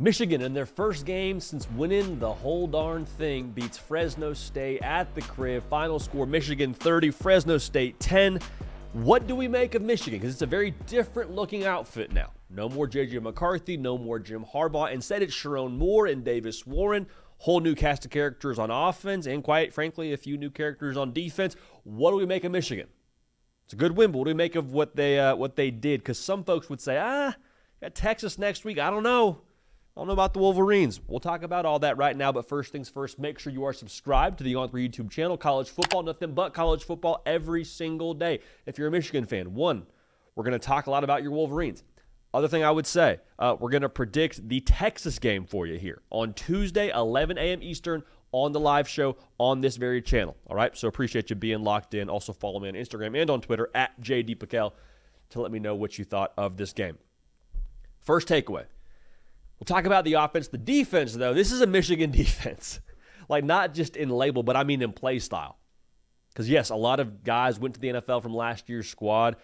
Michigan, in their first game since winning the whole darn thing, beats Fresno State at the crib. Final score, Michigan 30, Fresno State 10. What do we make of Michigan? Because it's a very different looking outfit now. No more J.J. McCarthy, no more Jim Harbaugh. Instead, it's Sherrone Moore and Davis Warren. Whole new cast of characters on offense, and quite frankly, a few new characters on defense. What do we make of Michigan? It's a good win, but what do we make of what they did? Because some folks would say, got Texas next week. I don't know about the Wolverines. We'll talk about all that right now, but first things first, make sure you are subscribed to the On3 YouTube channel. College football, nothing but college football every single day. If you're a Michigan fan, one, we're going to talk a lot about your Wolverines. Other thing I would say, we're going to predict the Texas game for you here on Tuesday, 11 a.m. Eastern, on the live show on this very channel. All right, so appreciate you being locked in. Also follow me on Instagram and on Twitter at JDPakel to let me know what you thought of this game. First takeaway. We'll talk about the offense. The defense, though, this is a Michigan defense. Like, not just in label, but I mean in play style. Because, yes, a lot of guys went to the NFL from last year's squad,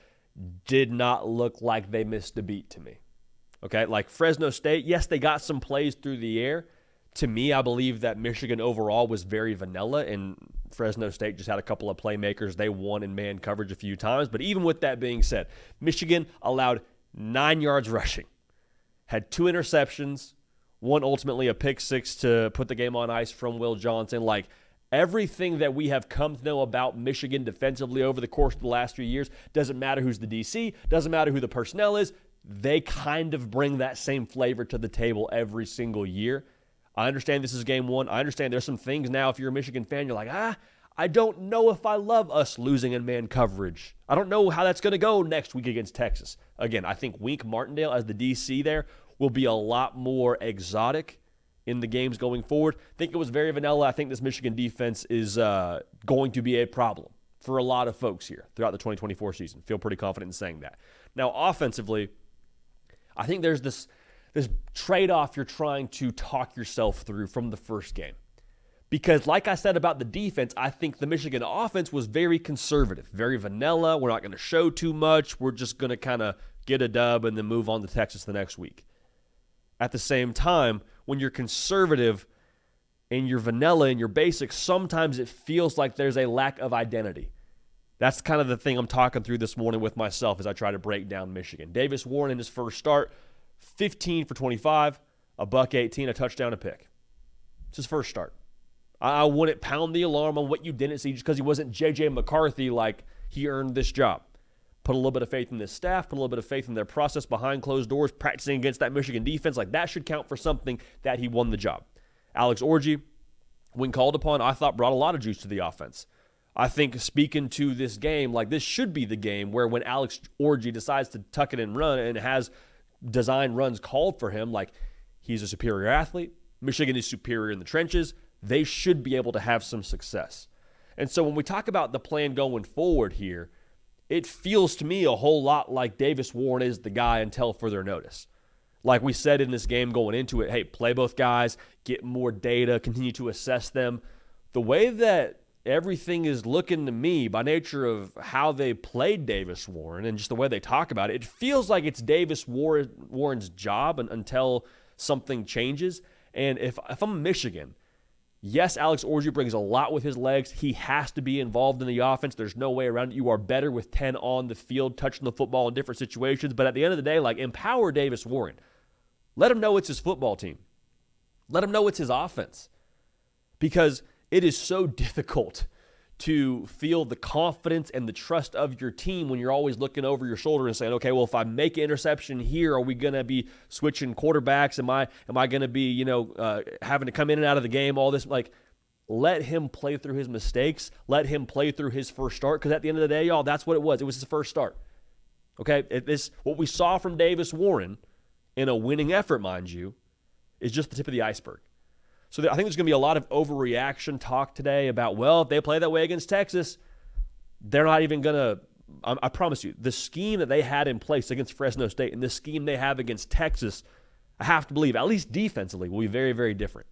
did not look like they missed a beat to me. Okay, like Fresno State, yes, they got some plays through the air. To me, I believe that Michigan overall was very vanilla, and Fresno State just had a couple of playmakers. They won in man coverage a few times. But even with that being said, Michigan allowed 9 yards rushing. Had 2 interceptions, one ultimately a pick six to put the game on ice from Will Johnson. Like, everything that we have come to know about Michigan defensively over the course of the last few years, doesn't matter who's the DC, doesn't matter who the personnel is, they kind of bring that same flavor to the table every single year. I understand this is game one. I understand there's some things now, if you're a Michigan fan, you're like, I don't know if I love us losing in man coverage. I don't know how that's going to go next week against Texas. Again, I think Wink Martindale as the DC there will be a lot more exotic in the games going forward. I think it was very vanilla. I think this Michigan defense is going to be a problem for a lot of folks here throughout the 2024 season. Feel pretty confident in saying that. Now, offensively, I think there's this trade-off you're trying to talk yourself through from the first game. Because like I said about the defense, I think the Michigan offense was very conservative, very vanilla. We're not going to show too much. We're just going to kind of get a dub and then move on to Texas the next week. At the same time, when you're conservative and you're vanilla and you're basic, sometimes it feels like there's a lack of identity. That's kind of the thing I'm talking through this morning with myself as I try to break down Michigan. Davis Warren in his first start, 15 for 25, a buck 18, a touchdown, a pick. It's his first start. I wouldn't pound the alarm on what you didn't see just because he wasn't J.J. McCarthy like he earned this job. Put a little bit of faith in this staff, put a little bit of faith in their process behind closed doors, practicing against that Michigan defense. Like, that should count for something that he won the job. Alex Orji, when called upon, I thought brought a lot of juice to the offense. I think speaking to this game, like, this should be the game where when Alex Orji decides to tuck it and run and has design runs called for him, like, he's a superior athlete. Michigan is superior in the trenches. They should be able to have some success. And so when we talk about the plan going forward here, it feels to me a whole lot like Davis Warren is the guy until further notice. Like we said in this game going into it, hey, play both guys, get more data, continue to assess them. The way that everything is looking to me by nature of how they played Davis Warren and just the way they talk about it, it feels like it's Davis Warren's job until something changes. And if I'm Michigan, yes, Alex Orji brings a lot with his legs. He has to be involved in the offense. There's no way around it. You are better with 10 on the field, touching the football in different situations. But at the end of the day, like, empower Davis Warren. Let him know it's his football team. Let him know it's his offense. Because it is so difficult to feel the confidence and the trust of your team when you're always looking over your shoulder and saying, okay, well, if I make an interception here, are we going to be switching quarterbacks? Am I going to be, having to come in and out of the game, all this? Like, let him play through his mistakes. Let him play through his first start, because at the end of the day, y'all, that's what it was. It was his first start. Okay? What we saw from Davis Warren in a winning effort, mind you, is just the tip of the iceberg. So I think there's going to be a lot of overreaction talk today about, well, if they play that way against Texas, they're not even going to – I promise you, the scheme that they had in place against Fresno State and the scheme they have against Texas, I have to believe, at least defensively, will be very, very different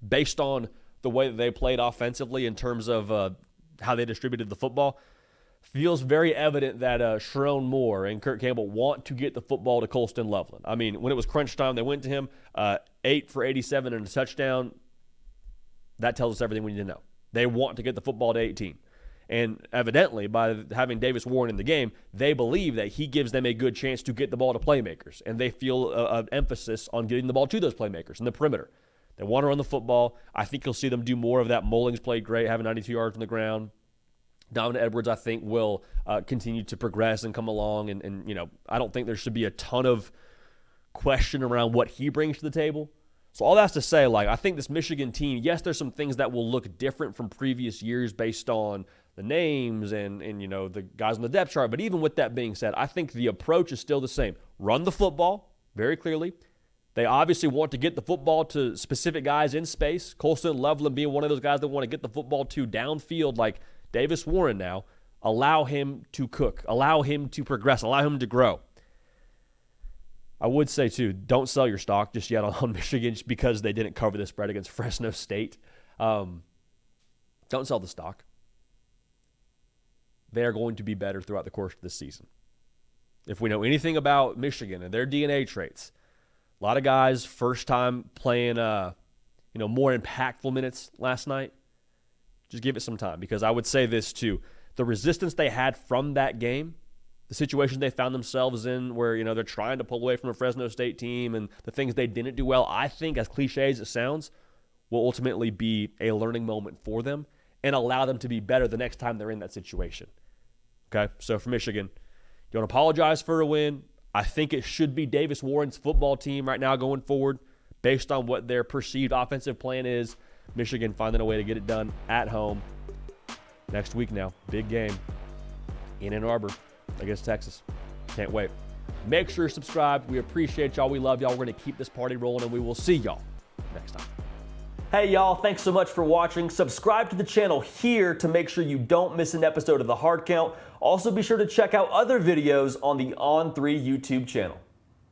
based on the way that they played offensively in terms of how they distributed the football. feels very evident that Sherrone Moore and Kurt Campbell want to get the football to Colston Loveland. I mean, when it was crunch time, they went to him, 8 for 87 and a touchdown. That tells us everything we need to know. They want to get the football to 18. And evidently, by having Davis Warren in the game, they believe that he gives them a good chance to get the ball to playmakers. And they feel an emphasis on getting the ball to those playmakers in the perimeter. They want to run the football. I think you'll see them do more of that. Mullings played great, having 92 yards on the ground. Dominic Edwards, I think, will continue to progress and come along. And, you know, I don't think there should be a ton of question around what he brings to the table. So all that's to say, like, I think this Michigan team, yes, there's some things that will look different from previous years based on the names and you know, the guys on the depth chart. But even with that being said, I think the approach is still the same. Run the football very clearly. They obviously want to get the football to specific guys in space. Colston Loveland being one of those guys that want to get the football to downfield like Davis Warren now. Allow him to cook. Allow him to progress. Allow him to grow. I would say, too, don't sell your stock just yet on Michigan just because they didn't cover the spread against Fresno State. Don't sell the stock. They are going to be better throughout the course of this season. If we know anything about Michigan and their DNA traits, a lot of guys first time playing more impactful minutes last night. Just give it some time, because I would say this too. The resistance they had from that game, the situation they found themselves in where, you know, they're trying to pull away from a Fresno State team and the things they didn't do well, I think, as cliche as it sounds, will ultimately be a learning moment for them and allow them to be better the next time they're in that situation. Okay, so for Michigan, don't apologize for a win. I think it should be Davis Warren's football team right now going forward based on what their perceived offensive plan is. Michigan finding a way to get it done at home. Next week now, big game in Ann Arbor against Texas. Can't wait. Make sure you're subscribed. We appreciate y'all. We love y'all. We're going to keep this party rolling, and we will see y'all next time. Hey, y'all. Thanks so much for watching. Subscribe to the channel here to make sure you don't miss an episode of The Hard Count. Also, be sure to check out other videos on the On3 YouTube channel.